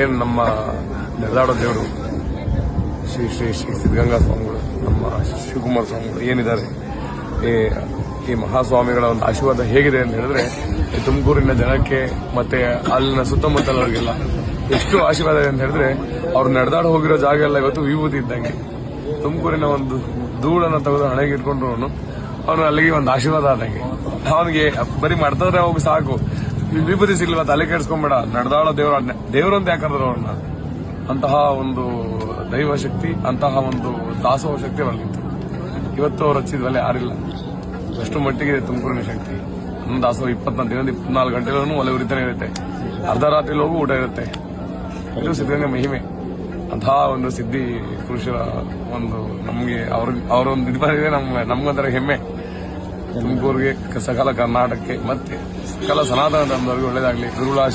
ಏನು ನಮ್ಮ ನಡೆದಾಡೋ ದೇವರು ಶ್ರೀ ಶ್ರೀ ಶ್ರೀ ಸಿದ್ಧಗಂಗಾ ಸ್ವಾಮಿಗಳು, ನಮ್ಮ ಶಿವಕುಮಾರ ಸ್ವಾಮಿಗಳು ಏನಿದ್ದಾರೆ, ಈ ಮಹಾಸ್ವಾಮಿಗಳ ಒಂದು ಆಶೀರ್ವಾದ ಹೇಗಿದೆ ಅಂತ ಹೇಳಿದ್ರೆ ತುಮಕೂರಿನ ಜನಕ್ಕೆ ಮತ್ತೆ ಅಲ್ಲಿನ ಸುತ್ತಮುತ್ತಲವರಿಗೆಲ್ಲ ಎಷ್ಟು ಆಶೀರ್ವಾದ ಇದೆ ಅಂತ ಹೇಳಿದ್ರೆ ಅವ್ರು ನಡೆದಾಡ ಹೋಗಿರೋ ಜಾಗ ಎಲ್ಲ ಇವತ್ತು ವಿಭೂತಿ ಇದ್ದಂಗೆ. ತುಮಕೂರಿನ ಒಂದು ಧೂಳನ್ನು ತೆಗೆದು ಹಣೆಗೆ ಇಟ್ಕೊಂಡ್ರು ಅವನು ಅಲ್ಲಿಗೆ ಒಂದು ಆಶೀರ್ವಾದ ಆದಂಗೆ. ಅವನಿಗೆ ಬರೀ ಮಾಡ್ತಾದ್ರೆ ಹೋಗಿ ಸಾಕು, ವಿಭೂತಿ ಸಿಗ್ಲಿಲ್ಲ ತಲೆ ಕೆಡಿಸ್ಕೊಂಬೇಡ, ನಡೆದಾಡೋ ದೇವರು ಅಂತ ಯಾಕಂದ್ರೆ ಅವ್ರನ್ನ ಅಂತಹ ಒಂದು ದೈವ ಶಕ್ತಿ, ಅಂತಹ ಒಂದು ದಾಸೋಹ ಶಕ್ತಿ ಅವರಿಗಿತ್ತು. ಇವತ್ತು ಅವ್ರು ಹಚ್ಚಿದ್ವಲ್ಲ ಯಾರಿಲ್ಲ. ಅಷ್ಟು ಮಟ್ಟಿಗೆ ತುಮಕೂರಿನ ಶಕ್ತಿ. ನಮ್ಮ ದಾಸೋಹ 24 ಗಂಟೆಗಳೂ ಒಲೆ ಉರಿತಾನೆ ಇರುತ್ತೆ. ಅರ್ಧ ರಾತ್ರಿ ಹೋಗು ಊಟ ಇರುತ್ತೆ. ಇದು ಸಿದ್ಧಗಂಗಾ ಮಹಿಮೆ. ಅಂತಹ ಒಂದು ಸಿದ್ಧಿ ಪುರುಷರ ಒಂದು ನಮಗೆ ಅವರೊಂದು ಇದು ಬಂದಿದೆ. ನಮ್ಗೊಂಥರ ಹೆಮ್ಮೆ. ತುಮಕೂರಿಗೆ, ಸಕಲ ಕರ್ನಾಟಕಕ್ಕೆ ಮತ್ತೆ ಸಕಲ ಸನಾತನ ಧರ್ಮದವರಿಗೆ ಒಳ್ಳೇದಾಗಲಿ. ಗುರುಗಳ